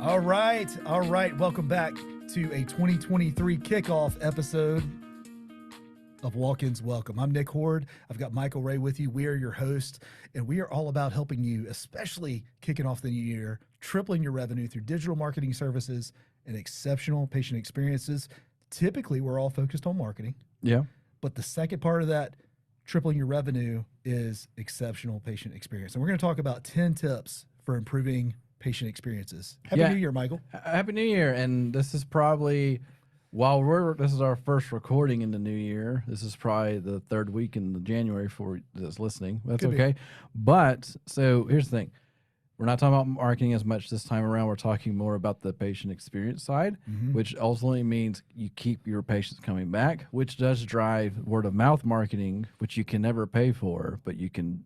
All right. Welcome back to a 2023 kickoff episode of Walk-Ins Welcome. I'm Nick Horde. I've got Michael Ray with you. We are your host, and we are all about helping you, especially kicking off the new year, tripling your revenue through digital marketing services and exceptional patient experiences. Typically, we're all focused on marketing. Yeah. But the second part of that, tripling your revenue, is exceptional patient experience. And we're going to talk about 10 tips for improving patient experiences. Happy New Year, Michael. Happy New Year. And this is probably, this is our first recording in the new year. This is probably the third week in January for that's listening. That's Could okay. be. But so here's the thing. We're not talking about marketing as much this time around. We're talking more about the patient experience side, which ultimately means you keep your patients coming back, which does drive word of mouth marketing, which you can never pay for, but you can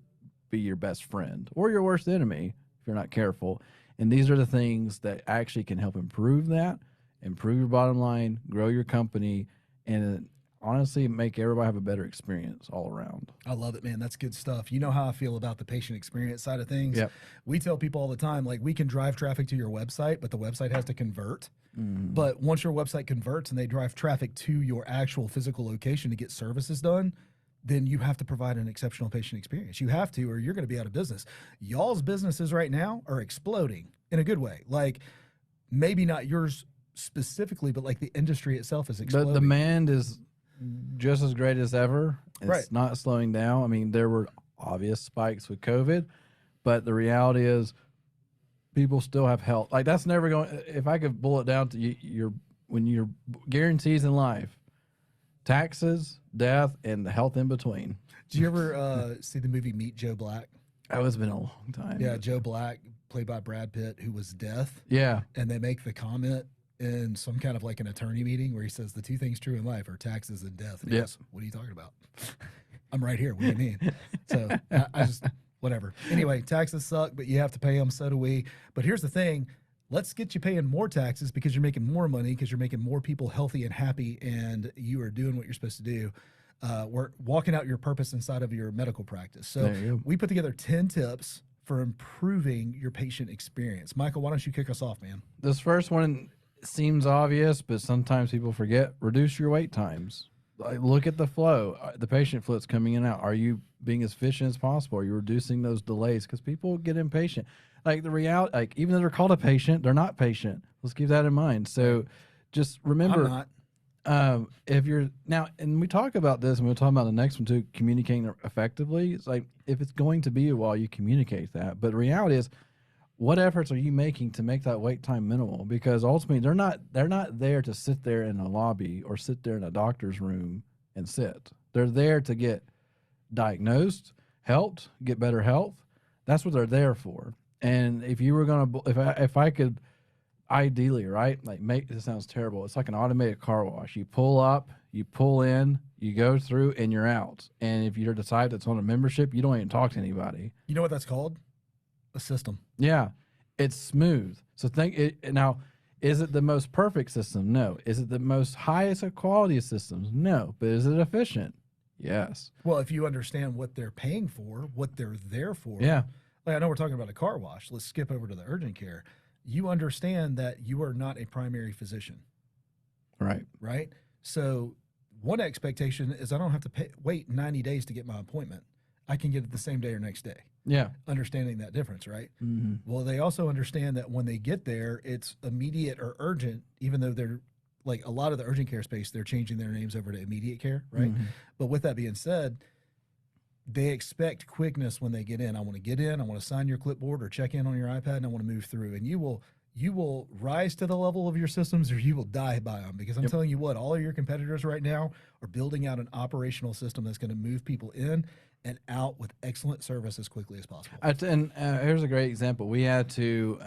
be your best friend or your worst enemy if you're not careful. And these are the things that actually can help improve that, improve your bottom line, grow your company, and honestly make everybody have a better experience all around. I love it, man. That's good stuff. You know how I feel about the patient experience side of things. Yep. We tell people all the time, like, we can drive traffic to your website, but the website has to convert. But once your website converts and they drive traffic to your actual physical location to get services done, then you have to provide an exceptional patient experience. You have to, or you're going to be out of business. Y'all's businesses right now are exploding in a good way. Like, maybe not yours specifically, but like the industry itself is exploding. The demand is just as great as ever. It's not slowing down. I mean, there were obvious spikes with COVID, but the reality is people still have health. Like, that's never going, if I could boil it down to when your guarantees in life, taxes, death, and the health in between. Did you ever see the movie Meet Joe Black? That has been a long time. Yeah, Joe Black, played by Brad Pitt, who was death. Yeah. And they make the comment in some kind of like an attorney meeting where he says the two things true in life are taxes and death. And he goes, what are you talking about? I'm right here. What do you mean? So I just, whatever. Anyway, taxes suck, but you have to pay them. So do we. But here's the thing. Let's get you paying more taxes because you're making more money, because you're making more people healthy and happy, and you are doing what you're supposed to do. We're walking out your purpose inside of your medical practice. So we put together 10 tips for improving your patient experience. Michael, why don't you kick us off, man? This first one seems obvious, but sometimes people forget. Reduce your wait times. Like, look at the flow, the patient flow that's coming in and out. Are you being as efficient as possible? Are you reducing those delays? Because people get impatient. Like, the reality, like, even though they're called a patient, they're not patient. Let's keep that in mind. So just remember, I'm not. if you're now, and we talk about this, and we'll talk about the next one too, communicating effectively. It's like, if it's going to be a while, you communicate that. But the reality is, what efforts are you making to make that wait time minimal? Because ultimately, they're not there to sit there in a lobby or sit there in a doctor's room and sit. They're there to get diagnosed, helped, get better health. That's what they're there for. And if you were gonna, if I could, ideally, right, like, this sounds terrible. It's like an automated car wash. You pull up, you pull in, you go through, and you're out. And if you decide that's on a membership, you don't even talk to anybody. You know what that's called? A system. Yeah, it's smooth. So now, is it the most perfect system? No. Is it the most highest of quality of systems? No. But is it efficient? Yes. Well, if you understand what they're paying for, what they're there for. Yeah. Like, I know we're talking about a car wash. Let's skip over to the urgent care. You understand that you are not a primary physician. Right. Right? So one expectation is I don't have to wait 90 days to get my appointment. I can get it the same day or next day. Yeah. Understanding that difference, right? Mm-hmm. Well, they also understand that when they get there, it's immediate or urgent, even though they're, like, a lot of the urgent care space, they're changing their names over to immediate care, right? Mm-hmm. But with that being said, they expect quickness when they get in. I want to get in, I want to sign your clipboard or check in on your iPad, and I want to move through. And you will rise to the level of your systems, or you will die by them. Because I'm telling you what, all of your competitors right now are building out an operational system that's going to move people in and out with excellent service as quickly as possible. And here's a great example. We had to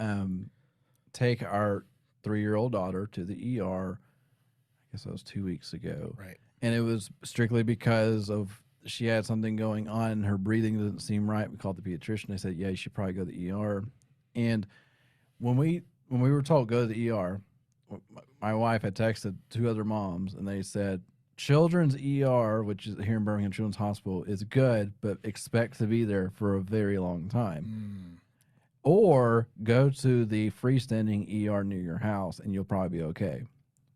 take our 3-year-old daughter to the ER, I guess that was 2 weeks ago. Right. And it was strictly because of she had something going on and her breathing didn't seem right. We called the pediatrician. They said, yeah, you should probably go to the ER. And when we were told go to the ER, my wife had texted 2 other moms, and they said, Children's ER, which is here in Birmingham Children's Hospital, is good, but expect to be there for a very long time. or go to the freestanding ER near your house and you'll probably be okay.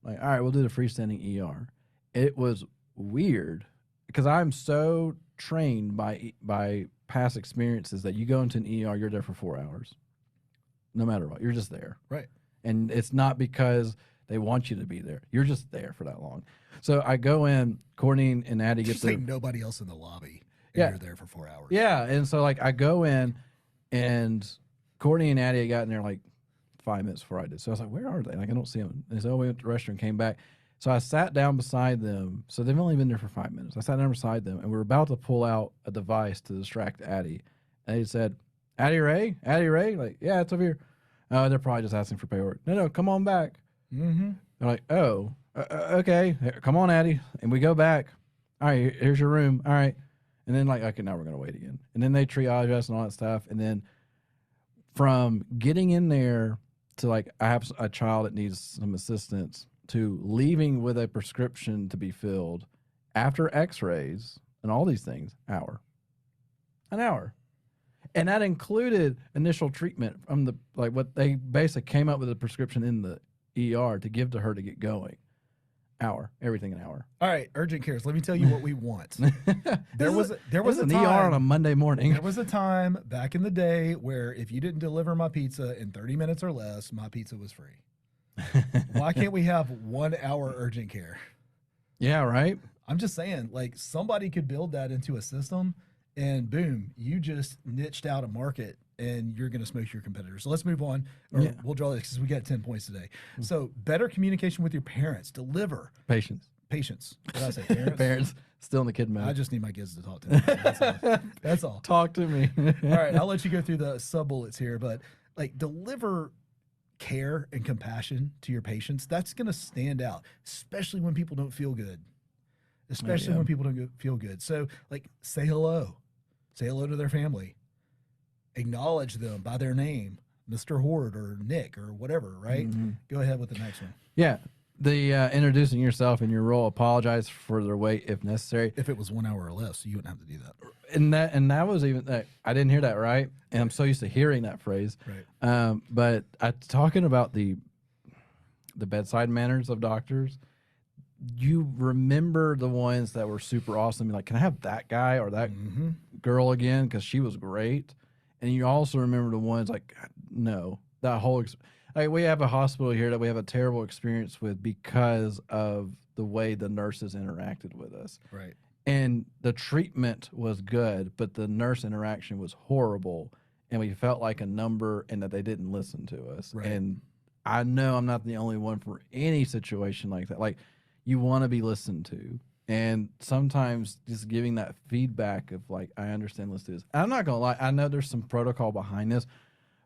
Like, all right, we'll do the freestanding ER. It was weird because I'm so trained by past experiences that you go into an ER, you're there for 4 hours, no matter what. You're just there, Right. and it's not because they want you to be there. You're just there for that long. So I go in, Courtney and Addie get Just there. like nobody else in the lobby. And Yeah. You're there for 4 hours. Yeah, and so like I go in, and Courtney and Addie got in there like 5 minutes before I did. So I was like, "Where are they?" Like I don't see them. And so we went to the restroom, came back. So I sat down beside them. So they've only been there for 5 minutes. I sat down beside them, and we were about to pull out a device to distract Addie. And he said, "Addie Ray, Addie Ray." Like, "Yeah, it's over here." Oh, they're probably just asking for paperwork. No, come on back. Mm-hmm. They're like, "Oh, okay, here, come on, Addie." And we go back. All right, here's your room. All right. And then like, okay, now we're gonna wait again. And then they triage us and all that stuff. And then from getting in there to like, I have a child that needs some assistance, to leaving with a prescription to be filled after X-rays and all these things, an hour. And that included initial treatment from the, like what they basically came up with a prescription in the ER to give to her to get going. Everything an hour. All right, urgent cares. Let me tell you what we want. There was an a ER time on a Monday morning. There was a time back in the day where if you didn't deliver my pizza in 30 minutes or less, my pizza was free. Why can't we have 1 hour urgent care? Yeah, right. I'm just saying, like somebody could build that into a system, and boom, you just niched out a market, and you're going to smoke your competitors. So let's move on, or we'll draw this because we got 10 points today. So better communication with your parents. Deliver Patience. What did I say? Parents. Parents still in the kid mode. I just need my kids to talk to me. That's all. Talk to me. All right, I'll let you go through the sub bullets here, but like deliver care and compassion to your patients. That's going to stand out, especially when people don't feel good. When people don't feel good. So like say hello to their family, acknowledge them by their name, Mr. Horde or Nick or whatever, right? Mm-hmm. Go ahead with the next one. Yeah. The introducing yourself and your role, apologize for their wait if necessary. If it was 1 hour or less, you wouldn't have to do that. And that was even I didn't hear that right, and I'm so used to hearing that phrase. Right. But talking about the bedside manners of doctors, you remember the ones that were super awesome. Like, can I have that guy or that girl again? Because she was great. And you also remember the ones like, no, that whole. Like we have a hospital here that we have a terrible experience with because of the way the nurses interacted with us. Right. And the treatment was good, but the nurse interaction was horrible. And we felt like a number and that they didn't listen to us. Right. And I know I'm not the only one for any situation like that. Like you want to be listened to. And sometimes just giving that feedback of like, I understand, let's do this. I'm not going to lie. I know there's some protocol behind this.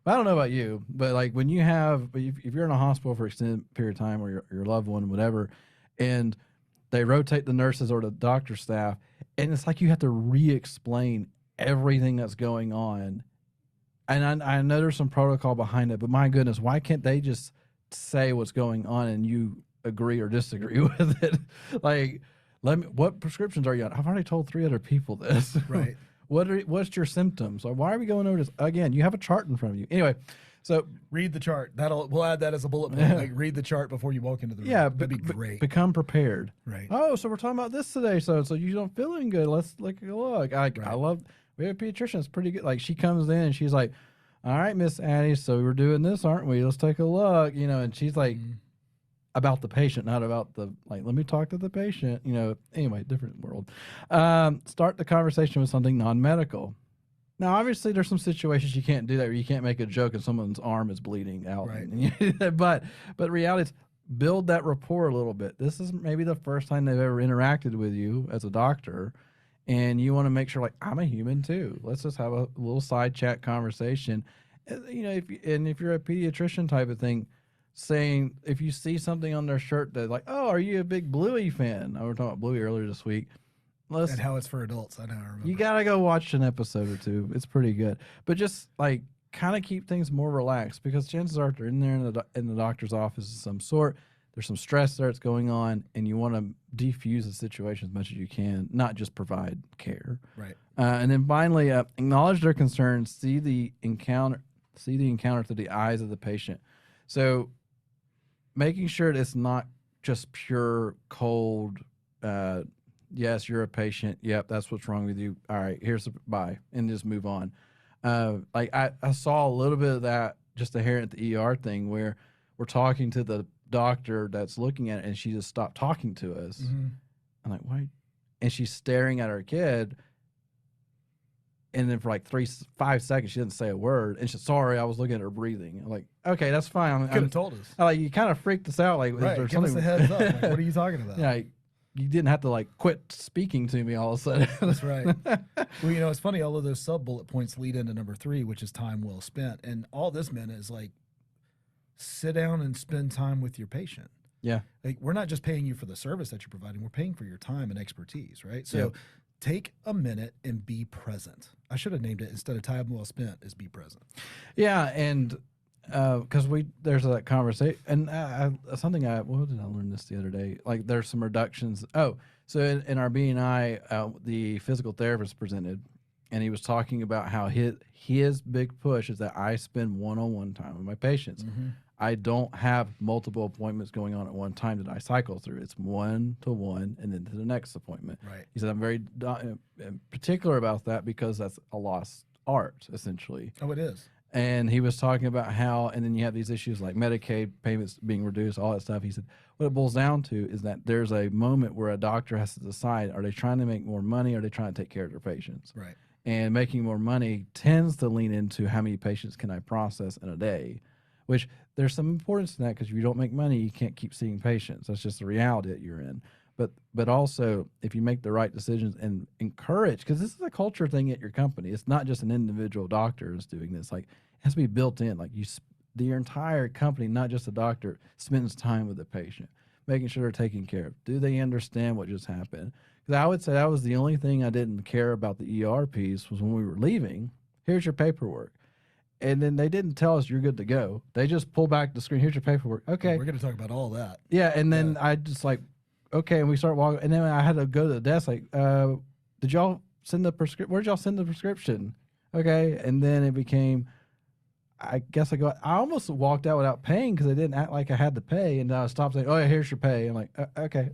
I don't know about you, but like when you have, if you're in a hospital for an extended period of time or your loved one, whatever, and they rotate the nurses or the doctor staff, and it's like you have to re-explain everything that's going on. And I know there's some protocol behind it, but my goodness, why can't they just say what's going on and you agree or disagree with it? Like, what prescriptions are you on? I've already told 3 other people this. Right. What's your symptoms? Or why are we going over this again? You have a chart in front of you. Anyway, so read the chart. We'll add that as a bullet point. Like read the chart before you walk into the room. Yeah, that'd be great. Become prepared. Right. Oh, so we're talking about this today. So you don't feeling good? Let's take a look. I love. We have a pediatrician. It's pretty good. Like she comes in and she's like, "All right, Miss Addie. So we're doing this, aren't we? Let's take a look." And she's like. About the patient, not about the, like, let me talk to the patient, anyway, different world. Start the conversation with something non-medical. Now, obviously, there's some situations you can't do that where you can't make a joke and someone's arm is bleeding out. Right. but reality is build that rapport a little bit. This is maybe the first time they've ever interacted with you as a doctor, and you want to make sure, like, I'm a human too. Let's just have a little side chat conversation. If you're a pediatrician type of thing, saying if you see something on their shirt that like, oh, are you a big Bluey fan? We were talking about Bluey earlier this week. And how it's for adults. I remember. You gotta go watch an episode or two. It's pretty good. But just like kind of keep things more relaxed because chances are they're in there in the doctor's office of some sort. There's some stress there that's going on, and you want to defuse the situation as much as you can, not just provide care. Right. And then finally, acknowledge their concerns. See the encounter. See the encounter through the eyes of the patient. So making sure that it's not just pure cold, yes, you're a patient. Yep, that's what's wrong with you. All right, here's the bye, and just move on. Like I saw a little bit of that just to hear at the ER thing where we're talking to the doctor that's looking at it, and she just stopped talking to us. Mm-hmm. I'm like, why? And she's staring at her kid. And then for like 5 seconds, she didn't say a word. And she's sorry, I was looking at her breathing. I'm like, okay, that's fine. Could have told us. Like, you kind of freaked us out. Like, Right, give us a heads up. Like, what are you talking about? Yeah, you didn't have to like quit speaking to me all of a sudden. That's right. Well, it's funny. All of those sub bullet points lead into number 3, which is time well spent. And all this meant is like, sit down and spend time with your patient. Yeah. Like, we're not just paying you for the service that you're providing. We're paying for your time and expertise, right? So Yep. take a minute and be present. I should have named it, instead of time well spent, is be present. Yeah, and because there's that conversation, and what did I learn this the other day? Like, there's some reductions. Oh, so in our BNI, the physical therapist presented, and he was talking about how his big push is that I spend one-on-one time with my patients. Mm-hmm. I don't have multiple appointments going on at one time that I cycle through. It's 1-to-1 and then to the next appointment. Right. He said, I'm very particular about that because that's a lost art, essentially. Oh, it is. And he was talking about how, and then you have these issues like Medicaid payments being reduced, all that stuff. He said, what it boils down to is that there's a moment where a doctor has to decide, are they trying to make more money or are they trying to take care of their patients? Right. And making more money tends to lean into how many patients can I process in a day, which there's some importance in that because if you don't make money, you can't keep seeing patients. That's just the reality that you're in. But also, if you make the right decisions and encourage, because this is a culture thing at your company. It's not just an individual doctor is doing this. Like, it has to be built in. Like, your entire company, not just the doctor, spends time with the patient, making sure they're taken care of. Do they understand what just happened? Because I would say that was the only thing I didn't care about the ER piece was when we were leaving. Here's your paperwork. And then they didn't tell us you're good to go. They just pull back the screen. Here's your paperwork. Okay. We're going to talk about all that. Yeah. And then I just like, okay. And we start walking. And then I had to go to the desk. Like, did y'all send the prescription? Where'd y'all send the prescription? Okay. And then it became, I guess I almost walked out without paying because I didn't act like I had to pay. And I stopped saying, oh, yeah, here's your pay. I'm like, okay.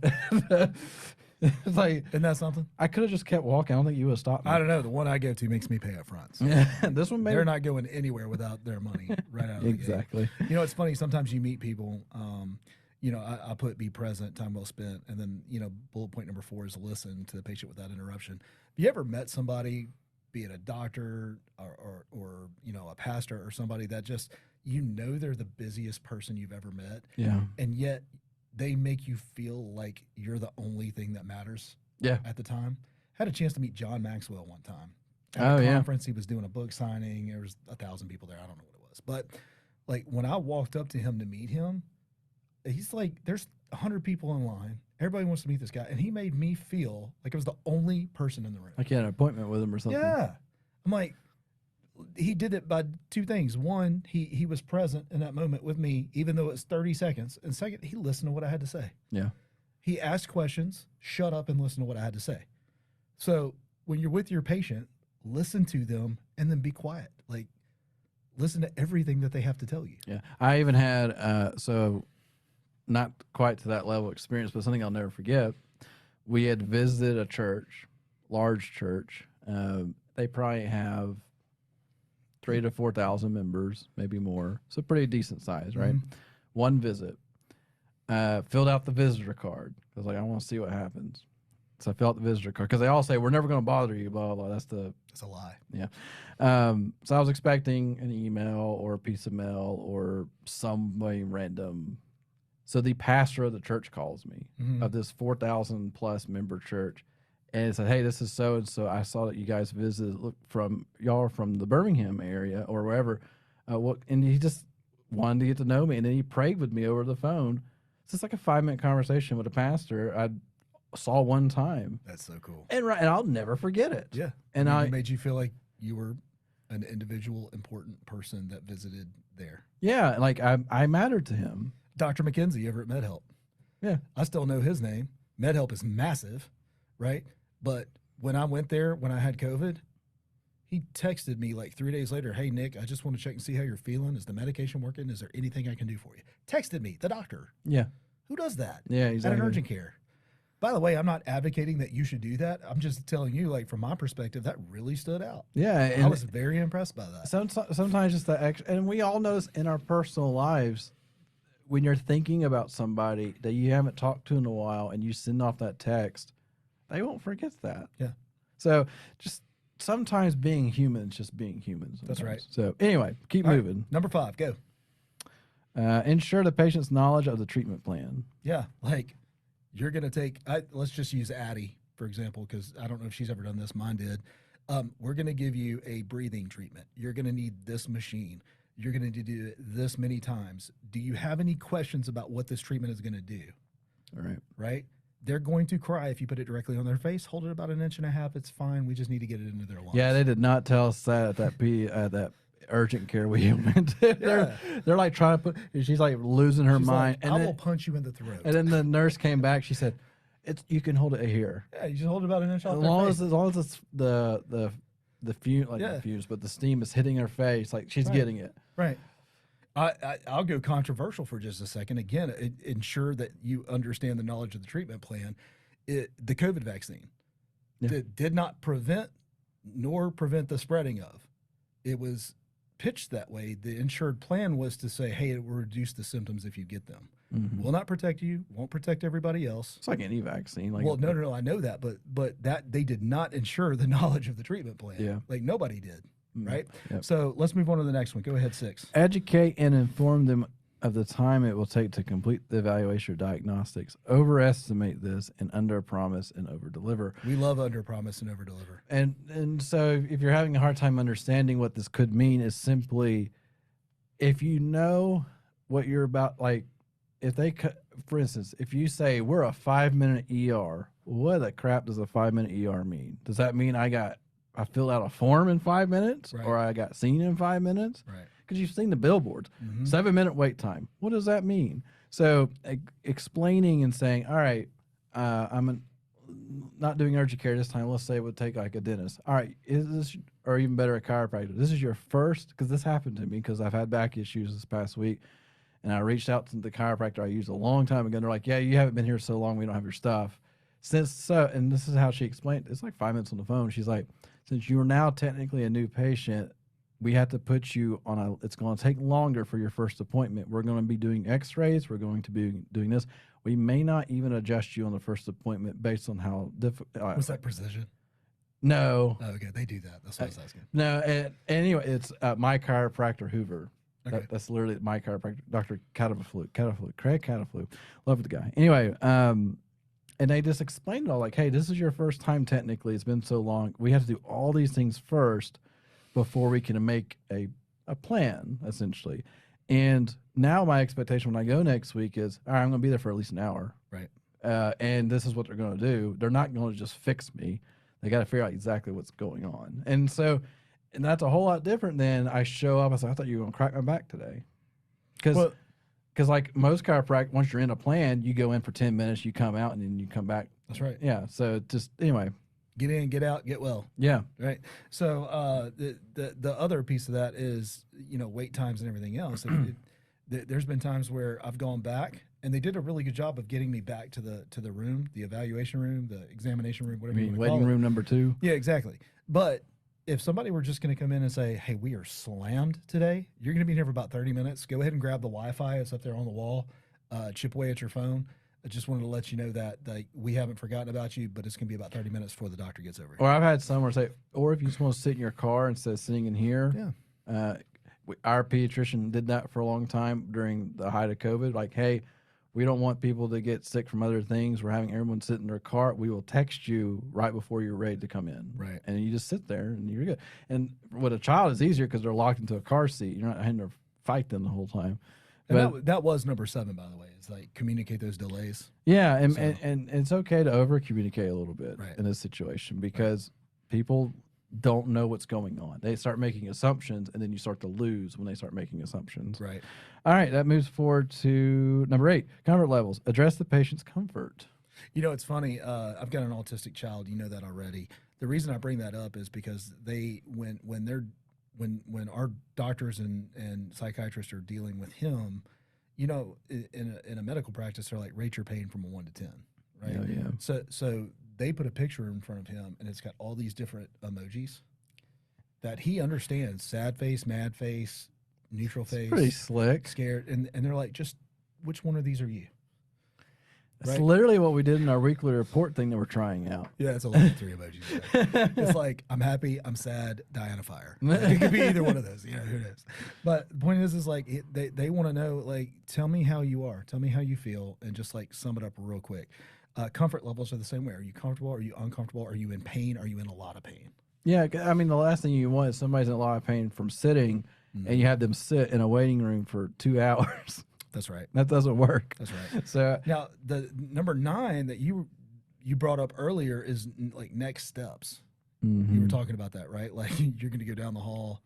It's like, isn't that something? I could have just kept walking. I don't think you would have stopped me. I don't know. The one I go to makes me pay up front. So yeah, this one they're not going anywhere without their money right out of the exactly. gate. It's funny. Sometimes you meet people. I put be present, time well spent, and then bullet point number 4 is listen to the patient without interruption. Have you ever met somebody, be it a doctor or a pastor or somebody that just they're the busiest person you've ever met, yeah, and yet they make you feel like you're the only thing that matters. Yeah. At the time, had a chance to meet John Maxwell one time at Oh, a yeah. conference. He was doing a book signing. There was 1,000 people there. I don't know what it was, but like when I walked up to him to meet him, he's like, "There's 100 people in line. Everybody wants to meet this guy," and he made me feel like I was the only person in the room. Like you had an appointment with him or something. Yeah, I'm like, he did it by 2 things. One, he was present in that moment with me, even though it's 30 seconds. And second, he listened to what I had to say. Yeah. He asked questions, shut up and listen to what I had to say. So when you're with your patient, listen to them and then be quiet. Like, listen to everything that they have to tell you. Yeah. I even had, so not quite to that level of experience, but something I'll never forget. We had visited a church, large church. They probably have 3,000 to 4,000 members, maybe more. So pretty decent size, right? Mm-hmm. One visit. Filled out the visitor card. I was like, I want to see what happens. So I filled out the visitor card because they all say, we're never going to bother you, blah, blah, blah. That's a lie. Yeah. So I was expecting an email or a piece of mail or somebody random. So the pastor of the church calls me, of this 4,000 plus member church, and said, hey, this is so-and-so. I saw that you guys visited, y'all are from the Birmingham area or wherever. And he just wanted to get to know me. And then he prayed with me over the phone. It's just like a 5-minute conversation with a pastor I saw one time. That's so cool. And I'll never forget it. Yeah. And it made you feel like you were an individual, important person that visited there. Yeah. Like I mattered to him. Dr. McKenzie over at MedHelp. Yeah. I still know his name. MedHelp is massive, right? But when I went there, when I had COVID, He texted me like 3 days later, "Hey Nick, I just want to check and see how you're feeling. Is the medication working? Is there anything I can do for you?" Texted me, the doctor. Yeah. Who does that? Yeah, At exactly. an urgent care. By the way, I'm not advocating that you should do that. I'm just telling you, like from my perspective, that really stood out. Yeah, I and was very impressed by that. sometimes just the extra, and we all notice in our personal lives when you're thinking about somebody that you haven't talked to in a while, and you send off that text, they won't forget that. Yeah. So just sometimes being human is just being human. That's right. So anyway, keep All right, moving. number 5, go. Ensure the patient's knowledge of the treatment plan. Yeah, like you're going to take, let's just use Addie, for example, because I don't know if she's ever done this. Mine did. We're going to give you a breathing treatment. You're going to need this machine. You're going to do it this many times. Do you have any questions about what this treatment is going to do? All right. Right? They're going to cry if you put it directly on their face. Hold it about 1.5 inches. It's fine. We just need to get it into their lungs. Yeah, they did not tell us that at that urgent care we went to. They're like trying to put. She's like losing her She's mind. like, I will punch you in the throat. And then the nurse came back. She said, "It's you can hold it here. Yeah, you just hold it about 1 inch off As their long face. as it's the fume, like Yeah. the fumes, but the steam is hitting her face. Like she's Right. getting it. Right. I'll go controversial for just a second. Again, ensure that you understand the knowledge of the treatment plan. The COVID vaccine did not prevent nor prevent the spreading of. It was pitched that way. The insured plan was to say, hey, it will reduce the symptoms if you get them. Mm-hmm. Will not protect you, won't protect everybody else. It's like any vaccine. Like Well, no, I know that, but that they did not ensure the knowledge of the treatment plan. Yeah. Like nobody did, right? Yep. So let's move on to the next one. Go ahead, 6. Educate and inform them of the time it will take to complete the evaluation or diagnostics. Overestimate this and under promise and over deliver. We love under promise and over deliver. And so if you're having a hard time understanding what this could mean, is simply if you know what you're about, like if they, for instance, if you say we're a 5-minute ER, what the crap does a 5-minute ER mean? Does that mean I filled out a form in 5 minutes, Right. or I got seen in 5 minutes? Right. Because you've seen the billboards, 7-minute wait time. What does that mean? So explaining and saying, all right, I'm not doing urgent care this time. Let's say it would take like a dentist. All right, is this, or even better, a chiropractor? This is your first, because this happened to me because I've had back issues this past week. And I reached out to the chiropractor I used a long time ago. And they're like, yeah, you haven't been here so long. We don't have your stuff. And this is how she explained it. It's like 5 minutes on the phone. She's like, since you are now technically a new patient, we have to put you on it's going to take longer for your first appointment. We're going to be doing x-rays. We're going to be doing this. We may not even adjust you on the first appointment based on how difficult. Was that precision? No. Oh, okay. They do that. That's what I was asking. No. And anyway, it's my chiropractor Hoover. Okay. That's literally my chiropractor, Dr. Craig Cataflu. Love the guy. Anyway, and they just explained it all like, hey, this is your first time technically. It's been so long. We have to do all these things first before we can make a plan, essentially. And now my expectation when I go next week is, all right, I'm going to be there for at least an hour. Right. And this is what they're going to do. They're not going to just fix me. They got to figure out exactly what's going on. And so, and that's a whole lot different than I show up. I say, I thought you were going to crack my back today. Because like most chiropractic, once you're in a plan, you go in for 10 minutes, you come out, and then you come back. That's right. Yeah. So just, anyway. Get in, get out, get well. Yeah. Right. So the other piece of that is, wait times and everything else. There's been times where I've gone back, and they did a really good job of getting me back to the room, the evaluation room, the examination room, whatever you want to call it. Waiting room number 2. Yeah, exactly. But if somebody were just going to come in and say, hey, we are slammed today, you're going to be here for about 30 minutes. Go ahead and grab the Wi-Fi. It's up there on the wall. Chip away at your phone. I just wanted to let you know that we haven't forgotten about you, but it's going to be about 30 minutes before the doctor gets over here. Or I've had someone say, or if you just want to sit in your car instead of sitting in here. Yeah. Our pediatrician did that for a long time during the height of COVID. Like, hey, we don't want people to get sick from other things. We're having everyone sit in their car. We will text you right before you're ready to come in. Right. And you just sit there and you're good. And with a child, it's easier because they're locked into a car seat. You're not having to fight them the whole time. And that was number 7, by the way, is like communicate those delays. Yeah. And it's okay to over communicate a little bit Right. in this situation because people don't know what's going on. They start making assumptions, and then you start to lose when they start making assumptions. Right. All right, that moves forward to number 8, comfort levels. Address the patient's comfort. It's funny. I've got an autistic child. You know that already. the reason I bring that up is because when our doctors and psychiatrists are dealing with him, in a medical practice, they're like, rate your pain from a 1 to 10, right? Yeah. So they put a picture in front of him, and it's got all these different emojis that he understands: sad face, mad face, neutral face, Pretty slick. scared, and they're like, just which one of these are you? It's Right? literally what we did in our weekly report thing that we're trying out. Yeah, it's a level 3 emojis. Right? It's like, I'm happy, I'm sad, die on a fire. Like, it could be either one of those. Who knows? But the point is like, they want to know, like, tell me how you are, tell me how you feel, and just like sum it up real quick. Comfort levels are the same way. Are you comfortable? Are you uncomfortable? Are you in pain? Are you in a lot of pain? Yeah, I mean, the last thing you want is somebody's in a lot of pain from sitting, and you have them sit in a waiting room for 2 hours. That's right. That doesn't work. That's right. So Now, the number 9 that you brought up earlier is like next steps. You were talking about that, right? Like, you're going to go down the hall,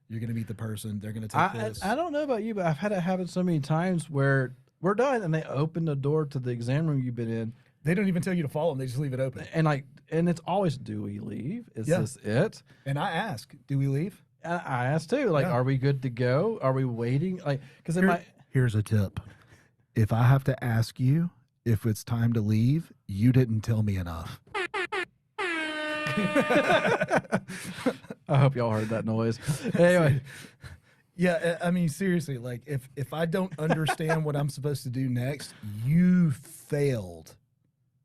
you're going to meet the person, they're going to take this. I don't know about you, but I've had it happen so many times where we're done and they open the door to the exam room you've been in. They don't even tell you to follow them; they just leave it open. And it's always, do we leave? Is this it? And I ask, do we leave? And I ask too, like, are we good to go? Are we waiting? Like, because Here's a tip: if I have to ask you if it's time to leave, you didn't tell me enough. I hope y'all heard that noise. Anyway. Yeah, I mean, seriously, like, if I don't understand what I'm supposed to do next, you failed.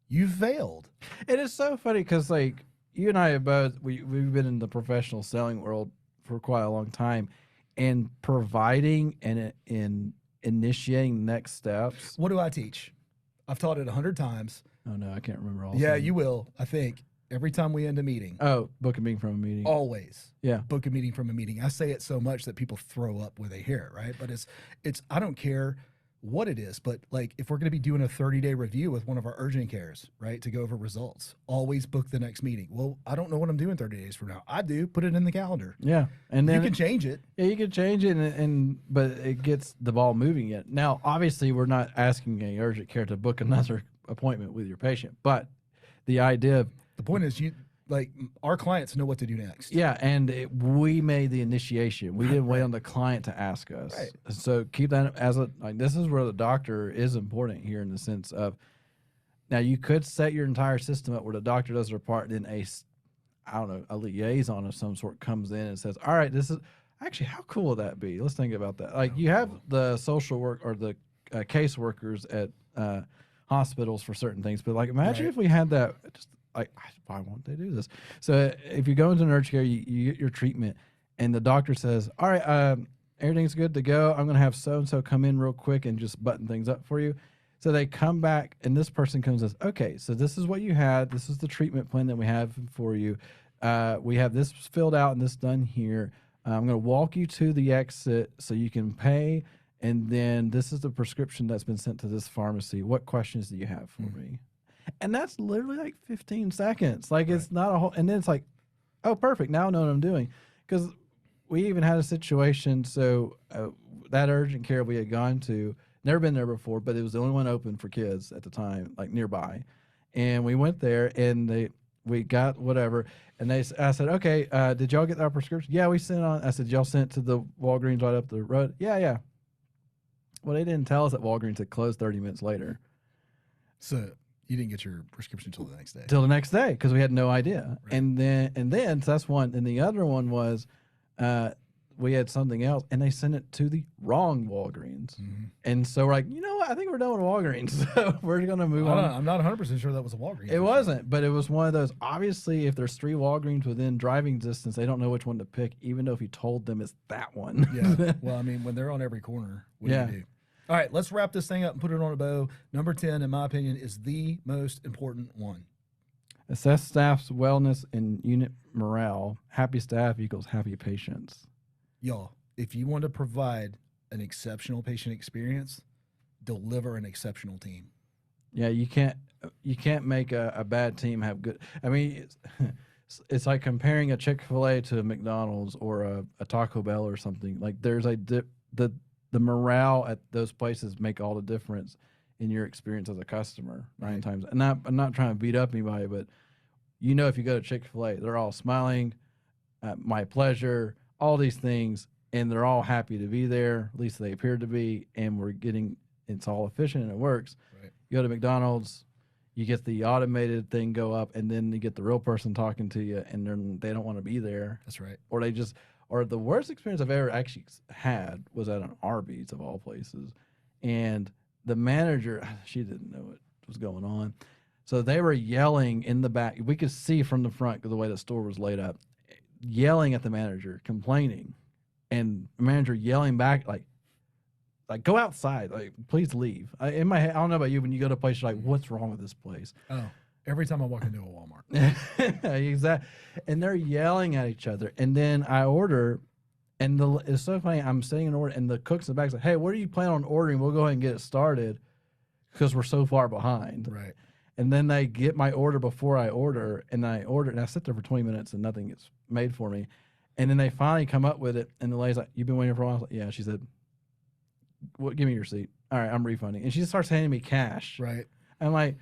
You failed. It is so funny because, like, you and I have both, we've been in the professional selling world for quite a long time, and providing and in initiating next steps. What do I teach? I've taught it 100 times. Oh, no, I can't remember all. Yeah, you will, I think. Every time we end a meeting. Oh, book a meeting from a meeting. Always. Yeah. Book a meeting from a meeting. I say it so much that people throw up when they hear it, right? But it's I don't care what it is, but like, if we're going to be doing a 30-day review with one of our urgent cares, right, to go over results, always book the next meeting. Well, I don't know what I'm doing 30 days from now. I do. Put it in the calendar. Yeah. And then you can change it. Yeah, you can change it, but it gets the ball moving yet. Now, obviously, we're not asking a urgent care to book another appointment with your patient, but the idea of the point is, our clients know what to do next. Yeah, and we made the initiation. We didn't wait on the client to ask us. Right. So keep that as this is where the doctor is important here, in the sense of, now you could set your entire system up where the doctor does their part, and then a liaison of some sort comes in and says, all right, this is actually, how cool would that be? Let's think about that. Like, you have the social work or the case workers at hospitals for certain things, but like, imagine if we had that. Just like, why won't they do this? So if you go into an urgent care, you get your treatment, and the doctor says, all right, everything's good to go. I'm going to have so-and-so come in real quick and just button things up for you. So they come back, and this person comes and says, okay, so this is what you had. This is the treatment plan that we have for you. We have this filled out and this done here. I'm going to walk you to the exit so you can pay, and then this is the prescription that's been sent to this pharmacy. What questions do you have for me? And that's literally like 15 seconds. Like, it's not a whole, and then it's like, oh, perfect. Now I know what I'm doing. Because we even had a situation. So that urgent care we had gone to, never been there before, but it was the only one open for kids at the time, like nearby. And we went there, and we got whatever. And I said, okay, did y'all get our prescription? Yeah, we sent on. I said, y'all sent to the Walgreens right up the road? Yeah. Well, they didn't tell us that Walgreens had closed 30 minutes later. So you didn't get your prescription until the next day. Till the next day, because we had no idea. Right. And then so that's one. And the other one was we had something else, and they sent it to the wrong Walgreens. Mm-hmm. And so we're like, you know what? I think we're done with Walgreens. So we're going to move on. I'm not 100% sure that was a Walgreens. It wasn't, but it was one of those. Obviously, if there's 3 Walgreens within driving distance, they don't know which one to pick, even though if you told them it's that one. Yeah. Well, I mean, when they're on every corner, what do you do? All right, let's wrap this thing up and put it on a bow. Number 10, in my opinion, is the most important one. Assess staff's wellness and unit morale. Happy staff equals happy patients. Y'all, if you want to provide an exceptional patient experience, deliver an exceptional team. Yeah, you can't make a bad team have good. I mean, it's like comparing a Chick-fil-A to a McDonald's or a Taco Bell or something. Like, there's the morale at those places make all the difference in your experience as a customer 9 times. And I'm not trying to beat up anybody, but You know, if you go to Chick-fil-A, they're all smiling, my pleasure, all these things, and they're all happy to be there. At least they appear to be, and it's all efficient and it works. Right. You go to McDonald's, you get the automated thing go up, and then you get the real person talking to you, and they don't want to be there. That's right. Or the worst experience I've ever actually had was at an Arby's of all places, and the manager, she didn't know what was going on, so they were yelling in the back. We could see from the front because the way the store was laid up, yelling at the manager, complaining, and the manager yelling back like go outside, like please leave. In my head, I don't know about you, when you go to a place, you're like, what's wrong with this place? Oh, every time I walk into a Walmart. Exactly. And they're yelling at each other. And then I order, and it's so funny. I'm sitting in order, and the cook's in the back like, hey, what are you planning on ordering? We'll go ahead and get it started because we're so far behind. Right. And then they get my order before I order, and I sit there for 20 minutes, and nothing gets made for me. And then they finally come up with it, and the lady's like, you've been waiting for a while? I was like, yeah. She said, give me your receipt. All right, I'm refunding. And she just starts handing me cash. Right. I'm like,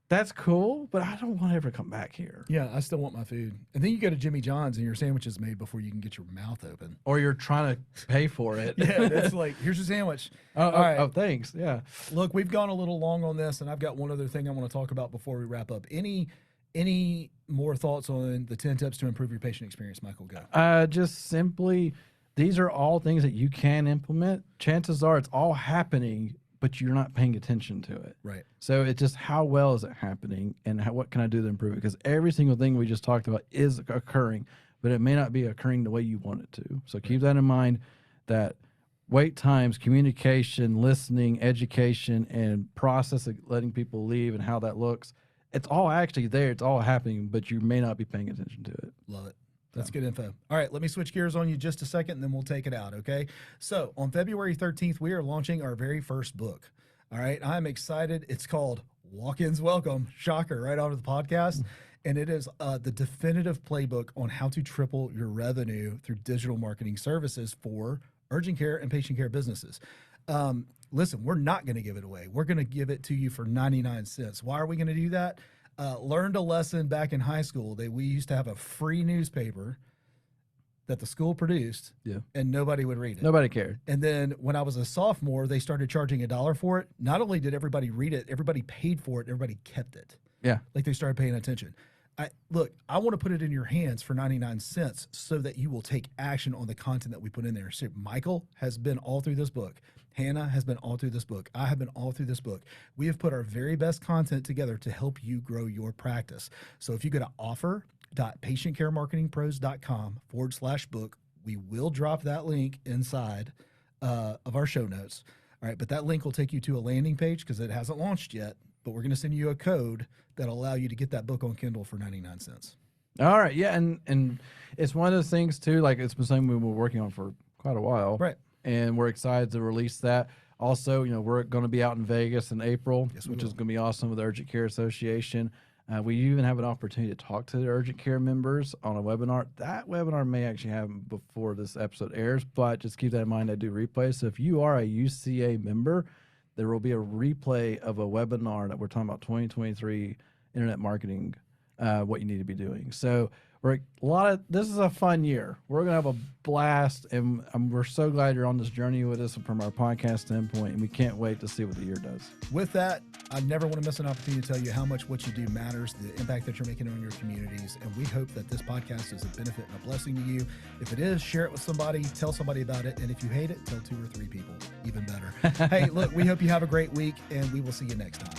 that's cool, but I don't want to ever come back here. Yeah, I still want my food. And then you go to Jimmy John's and your sandwich is made before you can get your mouth open. Or you're trying to pay for it. Yeah, it's like, here's your sandwich. All right. Oh, thanks. Yeah. Look, we've gone a little long on this, and I've got one other thing I want to talk about before we wrap up. Any more thoughts on the 10 tips to improve your patient experience, Michael? Go. Just simply, these are all things that you can implement. Chances are it's all happening, but you're not paying attention to it. Right. So it's just how well is it happening, and what can I do to improve it? Because every single thing we just talked about is occurring, but it may not be occurring the way you want it to. So keep that in mind, that wait times, communication, listening, education, and process of letting people leave and how that looks, it's all actually there. It's all happening, but you may not be paying attention to it. Love it. That's good info. All right, let me switch gears on you just a second, and then we'll take it out, okay? So on February 13th, we are launching our very first book. All right, I'm excited. It's called Walk-Ins Welcome. Shocker, right out of the podcast. And it is the definitive playbook on how to triple your revenue through digital marketing services for urgent care and patient care businesses. Listen, we're not going to give it away. We're going to give it to you for 99 cents. Why are we going to do that? Learned a lesson back in high school that we used to have a free newspaper that the school produced, and nobody would read it. Nobody cared. And then when I was a sophomore, they started charging $1 for it. Not only did everybody read it, everybody paid for it, and everybody kept it. Yeah. Like they started paying attention. I want to put it in your hands for 99 cents so that you will take action on the content that we put in there. So Michael has been all through this book. Hannah has been all through this book. I have been all through this book. We have put our very best content together to help you grow your practice. So if you go to offer.patientcaremarketingpros.com/book, we will drop that link inside of our show notes. All right, but that link will take you to a landing page because it hasn't launched yet, but we're going to send you a code that'll allow you to get that book on Kindle for 99 cents. All right. Yeah. And it's one of those things too, like it's been something we've been working on for quite a while. Right. And we're excited to release that. Also, we're going to be out in Vegas in April, which is going to be awesome with the Urgent Care Association. We even have an opportunity to talk to the urgent care members on a webinar. That webinar may actually happen before this episode airs, but just keep that in mind. I do replays. So if you are a UCA member, there will be a replay of a webinar that we're talking about 2023 internet marketing, what you need to be doing. So this is a fun year. We're going to have a blast, and we're so glad you're on this journey with us from our podcast standpoint, and we can't wait to see what the year does. With that, I never want to miss an opportunity to tell you how much what you do matters, the impact that you're making on your communities, and we hope that this podcast is a benefit and a blessing to you. If it is, share it with somebody, tell somebody about it, and if you hate it, tell 2 or 3 people, even better. Hey, look, we hope you have a great week, and we will see you next time.